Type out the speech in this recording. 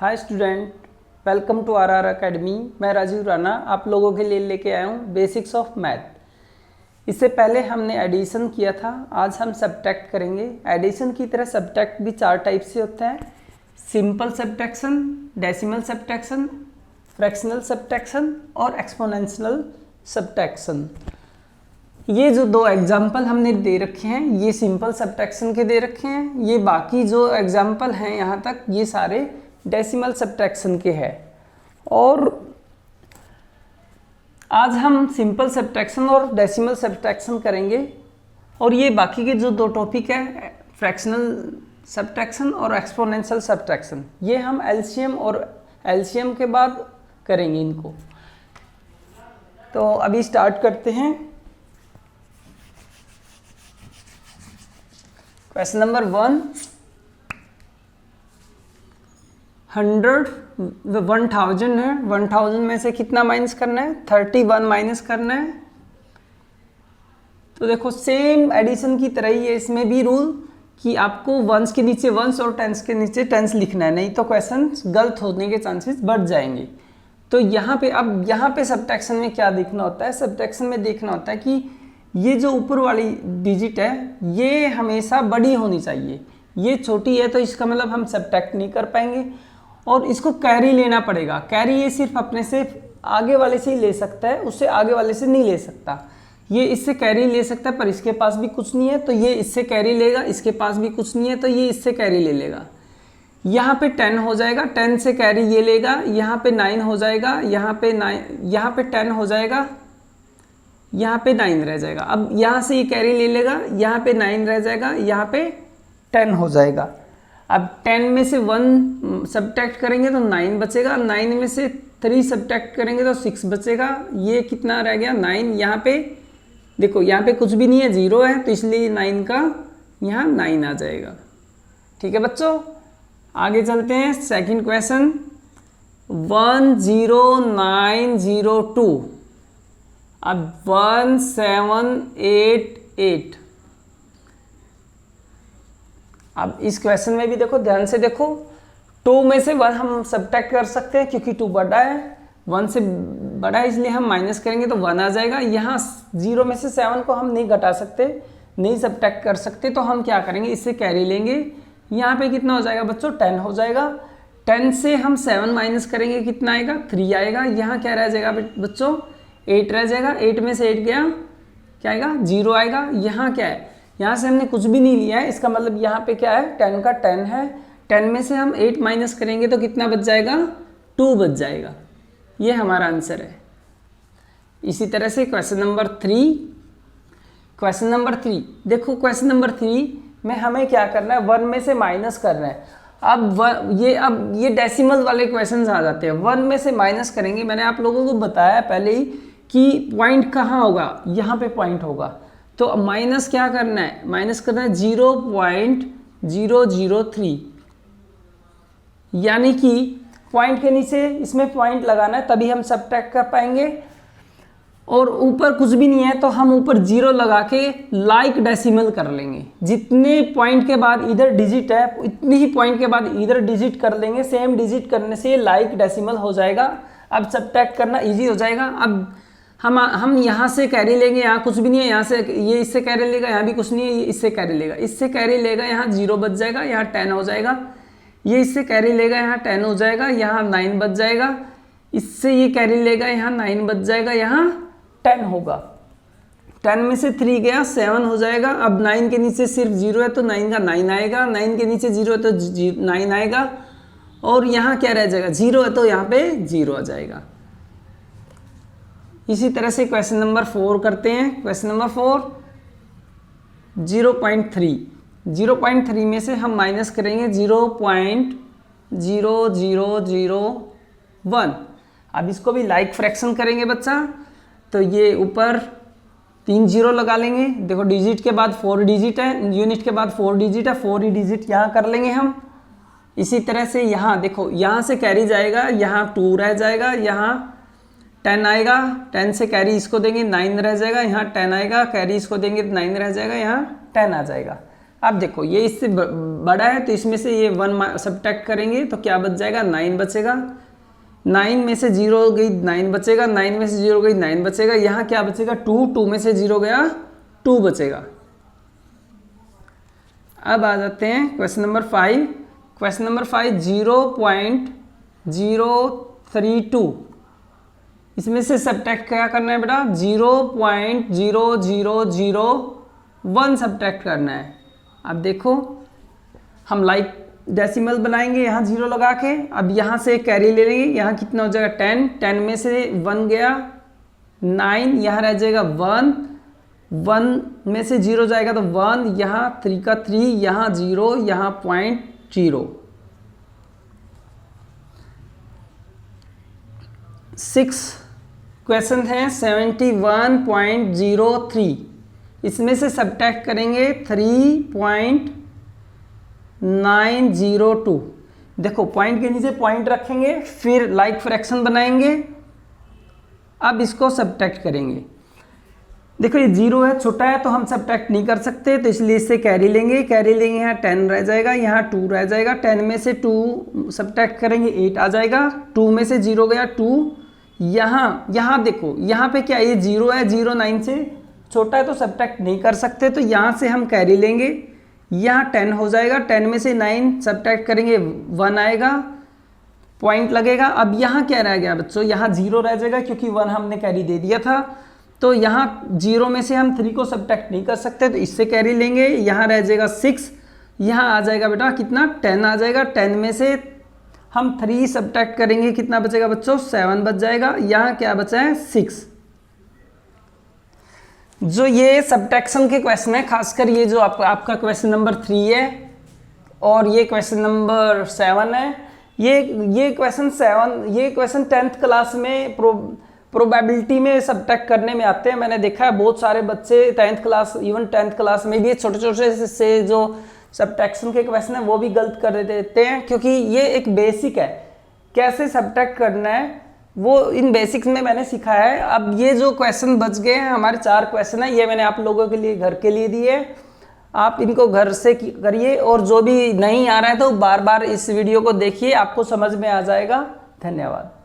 Hi student, welcome to R Academy. मैं राजीव राणा आप लोगों के लिए लेके आया हूँ बेसिक्स ऑफ मैथ। इससे पहले हमने एडिशन किया था, आज हम सब्ट्रैक्ट करेंगे। एडिशन की तरह सब्ट्रैक्ट भी चार टाइप से होता है: simple subtraction, decimal subtraction, fractional subtraction और एक्सपोनेंशियल सब्ट्रैक्शन। ये जो दो एग्जाम्पल हमने दे रखे हैं ये सिंपल सब्ट्रैक्शन के दे रखे हैं। ये बाकी जो एग्जाम्पल हैं यहाँ तक ये सारे डेसिमल सब्ट्रैक्शन के हैं। और आज हम सिंपल सब्ट्रैक्शन और डेसिमल सब्ट्रैक्शन करेंगे। और ये बाकी के जो दो टॉपिक है फ्रैक्शनल सब्ट्रैक्शन और एक्सपोनेंशियल सब्ट्रैक्शन, ये हम एलसीएम और एलसीएम के बाद करेंगे इनको। तो अभी स्टार्ट करते हैं। क्वेश्चन नंबर 1, 100 1000 है। 1000 में से कितना माइनस करना है? 31 माइनस करना है। तो देखो सेम एडिशन की तरह ही है इसमें भी रूल कि आपको वंस के नीचे वंस और टेंस के नीचे टेंस लिखना है, नहीं तो क्वेश्चन गलत होने के चांसेस बढ़ जाएंगे। तो यहाँ पे अब यहाँ पे सब्ट्रैक्शन में क्या देखना होता है? सब्ट्रैक्शन में देखना होता है कि ये जो ऊपर वाली डिजिट है ये हमेशा बड़ी होनी चाहिए। ये छोटी है तो इसका मतलब हम सब्ट्रैक्ट नहीं कर पाएंगे और इसको कैरी लेना पड़ेगा। कैरी ये सिर्फ अपने से आगे वाले से ही ले सकता है, उससे आगे वाले से नहीं ले सकता। ये इससे कैरी ले सकता है पर इसके पास भी कुछ नहीं है तो ये इससे कैरी लेगा, इसके पास भी कुछ नहीं है तो ये इससे कैरी ले लेगा। यहाँ पे 10 हो जाएगा, 10 से कैरी ये लेगा, यहाँ पे 9 हो जाएगा, यहाँ पे 10 हो जाएगा, यहाँ पे 9 रह जाएगा। अब यहाँ से ये कैरी ले लेगा, यहाँ पे 9 रह जाएगा, यहाँ पे 10 हो जाएगा। अब 10 में से 1 सब्ट्रैक्ट करेंगे तो 9 बचेगा, 9 में से 3 सब्ट्रैक्ट करेंगे तो 6 बचेगा। ये कितना रह गया? 9। यहाँ पे देखो यहाँ पे कुछ भी नहीं है, 0 है, तो इसलिए 9 का यहाँ 9 आ जाएगा। ठीक है बच्चों, आगे चलते हैं। Second question 10902। अब 1788। अब इस क्वेश्चन में भी देखो, ध्यान से देखो, 2 में से 1 हम सब्ट्रैक्ट कर सकते हैं क्योंकि 2 बड़ा है, 1 से बड़ा है, इसलिए हम माइनस करेंगे तो 1 आ जाएगा। यहाँ 0 में से 7 को हम नहीं घटा सकते, नहीं सब्ट्रैक्ट कर सकते, तो हम क्या करेंगे? इससे कैरी लेंगे। यहाँ पे कितना हो जाएगा बच्चों? 10 हो जाएगा। 10 से हम 7 माइनस करेंगे, कितना आएगा? 3 आएगा। यहाँ क्या रह जाएगा बच्चों? 8 रह जाएगा। 8 में से 8 गया, क्या आएगा? 0 आएगा। यहाँ क्या है? यहाँ से हमने कुछ भी नहीं लिया है, इसका मतलब यहाँ पे क्या है? 10 का 10 है। 10 में से हम 8 माइनस करेंगे तो कितना बच जाएगा? 2 बच जाएगा। ये हमारा आंसर है। इसी तरह से क्वेश्चन नंबर 3। क्वेश्चन नंबर 3 देखो, क्वेश्चन नंबर 3 में हमें क्या करना है? 1 में से माइनस करना है। अब ये डेसिमल वाले क्वेश्चंस आ जाते हैं। 1 में से माइनस करेंगे, मैंने आप लोगों को बताया पहले ही कि पॉइंट कहाँ होगा, यहाँ पे पॉइंट होगा। तो अब माइनस क्या करना है? माइनस करना है 0.003, यानी कि पॉइंट के नीचे इसमें पॉइंट लगाना है, तभी हम सब्ट्रैक्ट कर पाएंगे। और ऊपर कुछ भी नहीं है तो हम ऊपर 0 लगा के लाइक डेसिमल कर लेंगे। जितने पॉइंट के बाद इधर डिजिट है इतनी ही पॉइंट के बाद इधर डिजिट कर लेंगे। सेम डिजिट करने से लाइक डेसिमल हो जाएगा। अब सब्ट्रैक्ट करना इजी हो जाएगा। अब हम यहाँ से कैरी लेंगे, यहाँ कुछ भी नहीं है, यहाँ से ये इससे कैरी लेगा, यहाँ भी कुछ नहीं है, ये इससे कैरी लेगा, इससे कैरी लेगा, यहाँ 0 बच जाएगा, यहाँ 10 हो जाएगा। ये इससे कैरी लेगा, यहाँ 10 हो जाएगा, यहाँ 9 बच जाएगा। इससे ये कैरी लेगा, यहाँ 9 बच जाएगा, यहाँ 10 होगा। 10 में से 3 गया, 7 हो जाएगा। अब 9 के नीचे सिर्फ 0 है तो 9 का 9 आएगा, 9 के नीचे 0 है तो 9 आएगा। और यहाँ क्या रह जाएगा? 0 है तो यहाँ पे 0 आ जाएगा। इसी तरह से क्वेश्चन नंबर 4 करते हैं। Question number 4 0.3। 0.3 में से हम माइनस करेंगे 0.0001। अब इसको भी लाइक फ्रैक्शन करेंगे बच्चा, तो ये ऊपर 3 0 लगा लेंगे। देखो डिजिट के बाद 4 डिजिट है, यूनिट के बाद 4 डिजिट है, 4 ही डिजिट यहाँ कर लेंगे हम। इसी तरह से यहाँ देखो, यहाँ से कैरी जाएगा, यहाँ 2 रह जाएगा, यहाँ 10 आएगा, 10 से कैरी इसको देंगे 9 रह जाएगा, यहाँ 10 आएगा, कैरी इसको देंगे 9 रह जाएगा, यहाँ 10 आ जाएगा। अब देखो ये इससे बड़ा है, तो इसमें से ये 1 सब्ट्रैक्ट करेंगे तो क्या बच जाएगा, 9 बचेगा। 9 में से 0 गई 9 बचेगा, 9 में से 0 गई 9 बचेगा। यहाँ क्या बचेगा, 2 में से 0 गया 2 बचेगा। अब आ जाते हैं क्वेश्चन नंबर 5। क्वेश्चन नंबर 5 0.032, इसमें से सब्ट्रैक्ट क्या करना है बेटा, 0.0001 सब्ट्रैक्ट करना है। अब देखो हम लाइक डेसिमल बनाएंगे यहाँ 0 लगा के। अब यहाँ से कैरी ले लेंगे, यहाँ कितना हो जाएगा 10, 10 में से 1 गया 9, यहाँ रह जाएगा 1, 1 में से 0 जाएगा तो 1, यहाँ 3 का 3, यहाँ 0, यहाँ 0.0। 6 क्वेश्चन है 71.03, इसमें से सब्ट्रैक्ट करेंगे 3.902। देखो पॉइंट के नीचे पॉइंट रखेंगे, फिर लाइक फ्रैक्शन बनाएंगे। अब इसको सब्ट्रैक्ट करेंगे। देखो ये 0 है, छोटा है तो हम सब्ट्रैक्ट नहीं कर सकते, तो इसलिए इससे कैरी लेंगे। कैरी लेंगे, यहाँ 10 रह जाएगा, यहाँ 2 रह जाएगा। 10 में से 2 सब्ट्रैक्ट करेंगे 8 आ जाएगा। 2 में से 0 गया 2। यहाँ देखो यहाँ पे क्या ये 0 है, 0 9 से छोटा है तो सब्ट्रैक्ट नहीं कर सकते, तो यहाँ से हम कैरी लेंगे। यहाँ 10 हो जाएगा, 10 में से 9 सब्ट्रैक्ट करेंगे 1 आएगा, पॉइंट लगेगा। अब यहाँ क्या रह गया बच्चों, यहाँ 0 रह जाएगा क्योंकि 1 हमने कैरी दे दिया था। तो यहाँ 0 में से हम 3 को सब्ट्रैक्ट नहीं कर सकते, तो इससे कैरी लेंगे। यहाँ रह जाएगा 6, यहाँ आ जाएगा बेटा कितना 10 आ जाएगा। 10 में से हम 3 सब्ट्रैक्ट करेंगे, कितना बचेगा बच्चों 7 बच जाएगा। यहाँ क्या बचा है 6। जो ये सब्ट्रैक्शन के क्वेश्चन है, खासकर ये जो आपका क्वेश्चन नंबर 3 है और ये क्वेश्चन नंबर 7 है, ये क्वेश्चन 10th क्लास में प्रोबेबिलिटी में सब्ट्रैक्ट करने में आते हैं। मैंने देखा है बहुत सारे बच्चे 10th class, even 10th class में भी छोटे छोटे से जो सब्ट्रैक्शन के क्वेश्चन है वो भी गलत कर देते हैं, क्योंकि ये एक बेसिक है कैसे सब्ट्रैक्ट करना है, वो इन बेसिक्स में मैंने सिखाया है। अब ये जो क्वेश्चन बच गए हैं हमारे 4 क्वेश्चन है, ये मैंने आप लोगों के लिए घर के लिए दिए। आप इनको घर से करिए, और जो भी नहीं आ रहा है तो बार बार इस वीडियो को देखिए, आपको समझ में आ जाएगा। धन्यवाद।